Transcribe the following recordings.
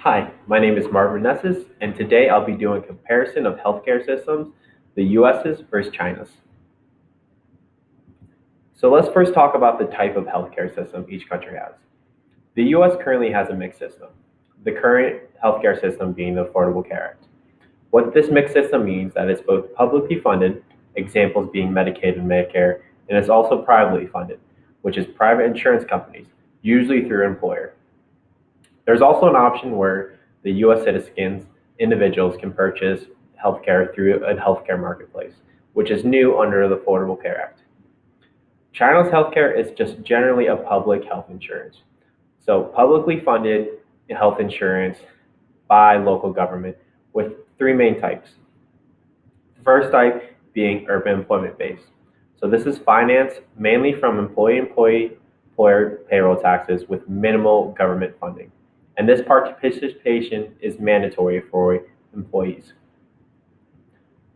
Hi, my name is Marvin Raneses, and today I'll be doing a comparison of healthcare systems, the US's versus China's. So let's first talk about the type of healthcare system each country has. The US currently has a mixed system, the current healthcare system being the Affordable Care Act. What this mixed system means that it's both publicly funded, examples being Medicaid and Medicare, and it's also privately funded, which is private insurance companies, usually through an employer. There's also an option where the US citizens, individuals can purchase healthcare through a healthcare marketplace, which is new under the Affordable Care Act. China's healthcare is just generally a public health insurance. So publicly funded health insurance by local government with three main types. The first type being urban employment based. So this is financed mainly from employer payroll taxes with minimal government funding. And this participation is mandatory for employees.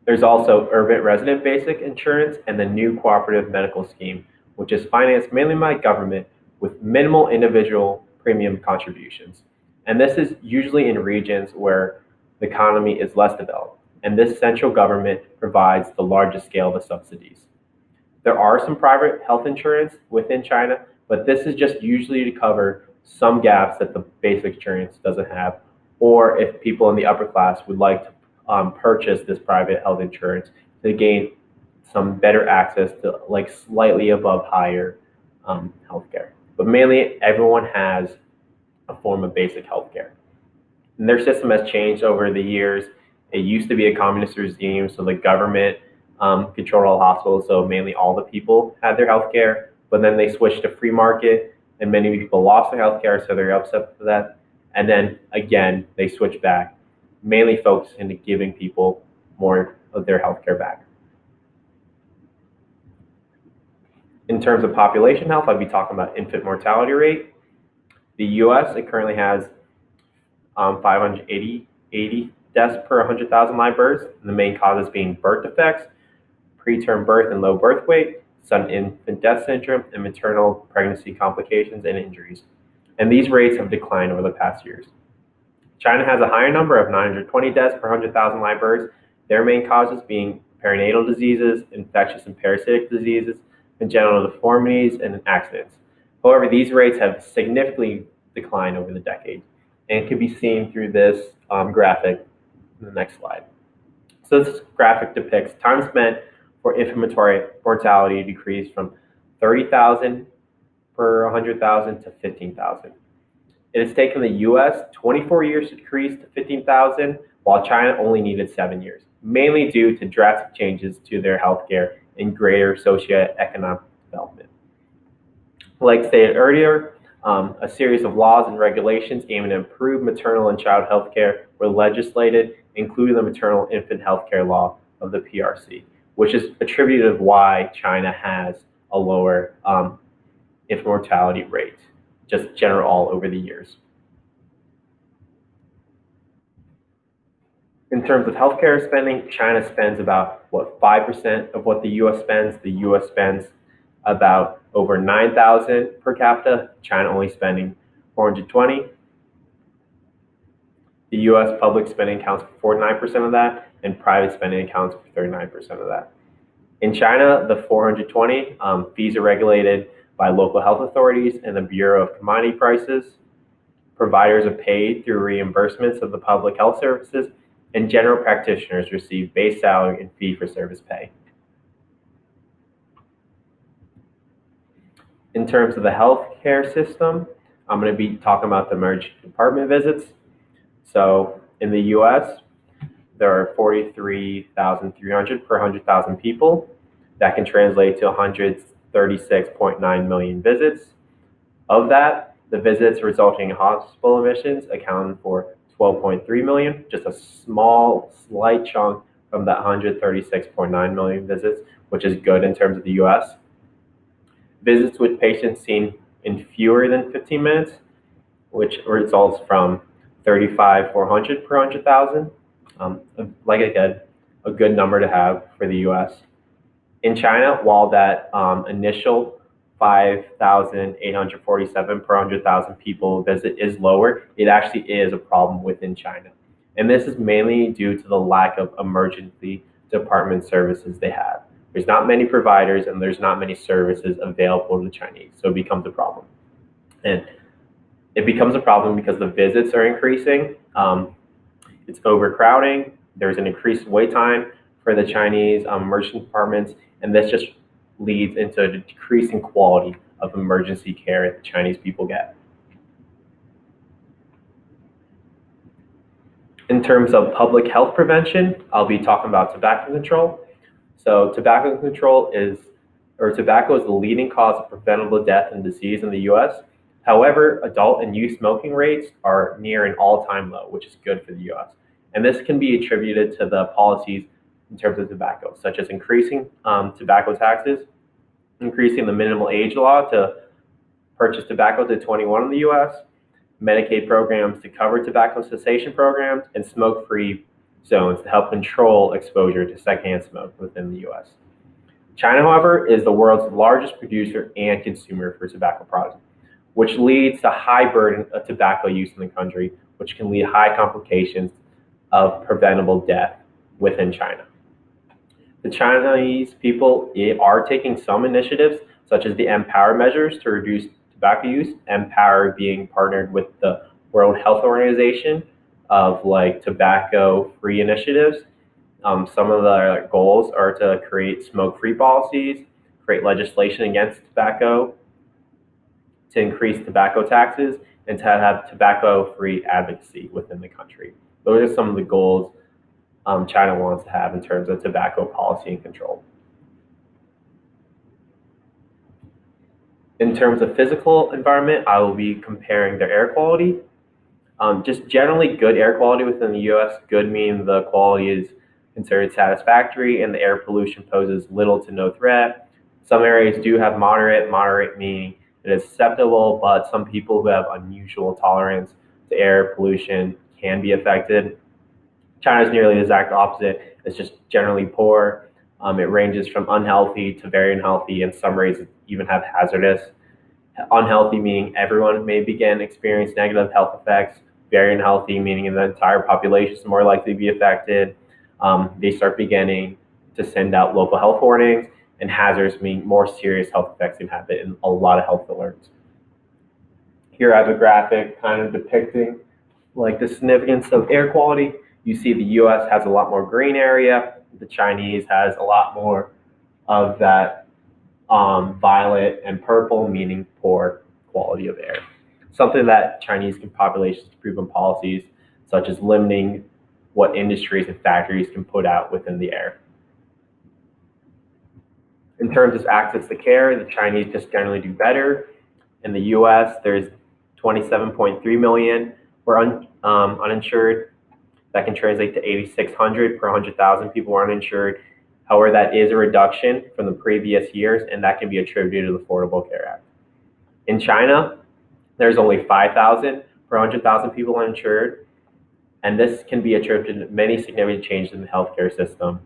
There's also urban resident basic insurance and the new cooperative medical scheme, which is financed mainly by government with minimal individual premium contributions. And this is usually in regions where the economy is less developed, and this central government provides the largest scale of the subsidies. There are some private health insurance within China, but this is just usually to cover some gaps that the basic insurance doesn't have, or if people in the upper class would like to purchase this private health insurance to gain some better access to like slightly above higher healthcare. But mainly, everyone has a form of basic healthcare. And their system has changed over the years. It used to be a communist regime, so the government controlled all hospitals, so mainly all the people had their healthcare. But then they switched to free market, and many people lost their healthcare, so they're upset for that. And then again, they switched back, mainly focused into giving people more of their healthcare back. In terms of population health, I'd be talking about infant mortality rate. The US, it currently has 580 deaths per 100,000 live births, and the main causes being birth defects, preterm birth and low birth weight, sudden infant death syndrome, and maternal pregnancy complications and injuries. And these rates have declined over the past years. China has a higher number of 920 deaths per 100,000 live births, their main causes being perinatal diseases, infectious and parasitic diseases, congenital deformities, and accidents. However, these rates have significantly declined over the decade, and it can be seen through this graphic in the next slide. So this graphic depicts time spent for infant mortality decreased from 30,000 per 100,000 to 15,000. It has taken the US 24 years to decrease to 15,000, while China only needed 7 years, mainly due to drastic changes to their healthcare and greater socioeconomic development. Like stated earlier, a series of laws and regulations aiming to improve maternal and child health care were legislated, including the Maternal Infant Health Care Law of the PRC, which is attributed to why China has a lower infant mortality rate, just general all over the years. In terms of healthcare spending, China spends about 5% of what the US spends. The US spends about over 9,000 per capita. China only spending 420. The US public spending accounts for 49% of that, and private spending accounts for 39% of that. In China, the 420 fees are regulated by local health authorities and the Bureau of Commodity Prices. Providers are paid through reimbursements of the public health services, and general practitioners receive base salary and fee for service pay. In terms of the healthcare system, I'm going to be talking about the emergency department visits. So in the US, there are 43,300 per 100,000 people. That can translate to 136.9 million visits. Of that, the visits resulting in hospital admissions account for 12.3 million, just a slight chunk from that 136.9 million visits, which is good in terms of the US. Visits with patients seen in fewer than 15 minutes, which results from 35,400 per 100,000. Like I said, a good number to have for the US. In China, while that initial 5,847 per 100,000 people visit is lower, it actually is a problem within China. And this is mainly due to the lack of emergency department services they have. There's not many providers and there's not many services available to the Chinese, so it becomes a problem. And it becomes a problem because the visits are increasing. It's overcrowding. There's an increased wait time for the Chinese emergency departments, and this just leads into a decreasing quality of emergency care that the Chinese people get. In terms of public health prevention, I'll be talking about tobacco control. So tobacco is the leading cause of preventable death and disease in the US. However, adult and youth smoking rates are near an all-time low, which is good for the US. And this can be attributed to the policies in terms of tobacco, such as increasing tobacco taxes, increasing the minimum age law to purchase tobacco to 21 in the US, Medicaid programs to cover tobacco cessation programs, and smoke-free zones to help control exposure to secondhand smoke within the US. China, however, is the world's largest producer and consumer for tobacco products, which leads to high burden of tobacco use in the country, which can lead to high complications of preventable death within China. The Chinese people are taking some initiatives, such as the Empower measures to reduce tobacco use, Empower being partnered with the World Health Organization of like tobacco-free initiatives. Some of the goals are to create smoke-free policies, create legislation against tobacco, to increase tobacco taxes, and to have tobacco-free advocacy within the country. Those are some of the goals China wants to have in terms of tobacco policy and control. In terms of physical environment, I will be comparing their air quality. Just generally good air quality within the US, good meaning the quality is considered satisfactory and the air pollution poses little to no threat. Some areas do have moderate meaning it is acceptable, but some people who have unusual tolerance to air pollution can be affected. China is nearly the exact opposite. It's just generally poor. It ranges from unhealthy to very unhealthy, and some areas even have hazardous. Unhealthy meaning everyone may begin experience negative health effects. Very unhealthy meaning the entire population is more likely to be affected. They start beginning to send out local health warnings, and hazards mean more serious health effects can happen and a lot of health alerts. Here I have a graphic kind of depicting like the significance of air quality. You see the US has a lot more green area. The Chinese has a lot more of that violet and purple, meaning poor quality of air. Something that Chinese populations improve on policies, such as limiting what industries and factories can put out within the air. In terms of access to care, the Chinese just generally do better. In the US, there's 27.3 million who are uninsured. That can translate to 8,600 per 100,000 people are uninsured. However, that is a reduction from the previous years, and that can be attributed to the Affordable Care Act. In China, there's only 5,000 per 100,000 people uninsured, and this can be attributed to many significant changes in the healthcare system.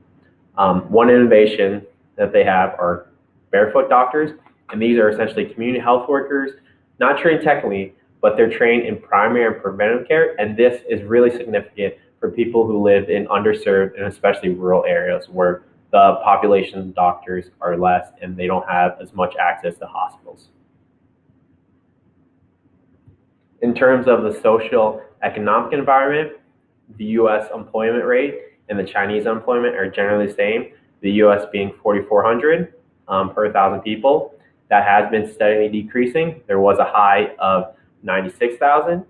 One innovation that they have are barefoot doctors, and these are essentially community health workers, not trained technically, but they're trained in primary and preventive care, and this is really significant for people who live in underserved and especially rural areas where the population of doctors are less and they don't have as much access to hospitals. In terms of the social economic environment, the US employment rate and the Chinese unemployment are generally the same, the US being 4,400 per 1,000 people. That has been steadily decreasing. There was a high of 96,000.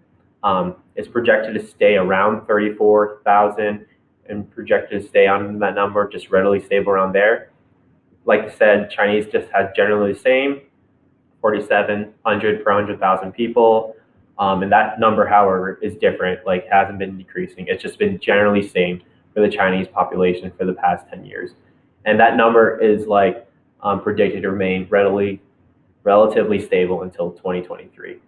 It's projected to stay around 34,000 and projected to stay on that number, just readily stable around there. Like I said, Chinese just has generally the same, 4,700 per 100,000 people. And that number, however, is different, like hasn't been decreasing. It's just been generally same for the Chinese population for the past 10 years. And that number is like predicted to remain relatively stable until 2023.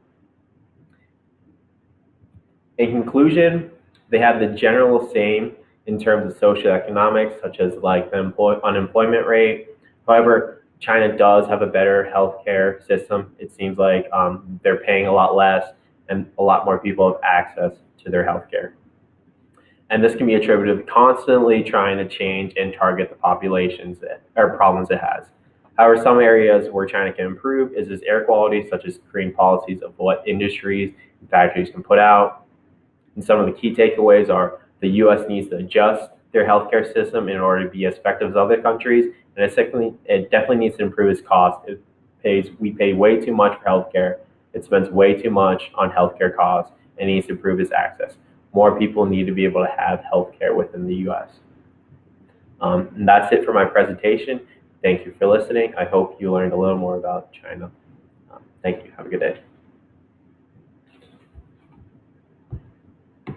In conclusion, they have the general same in terms of socioeconomics, such as like the unemployment rate. However, China does have a better healthcare system. It seems like they're paying a lot less and a lot more people have access to their healthcare. And this can be attributed to constantly trying to change and target the populations or problems it has. However, some areas where China can improve is its air quality, such as creating policies of what industries and factories can put out. And some of the key takeaways are the US needs to adjust their healthcare system in order to be as effective as other countries. And it definitely needs to improve its cost. We pay way too much for healthcare. It spends way too much on healthcare costs and needs to improve its access. More people need to be able to have healthcare within the US. And that's it for my presentation. Thank you for listening. I hope you learned a little more about China. Thank you. Have a good day.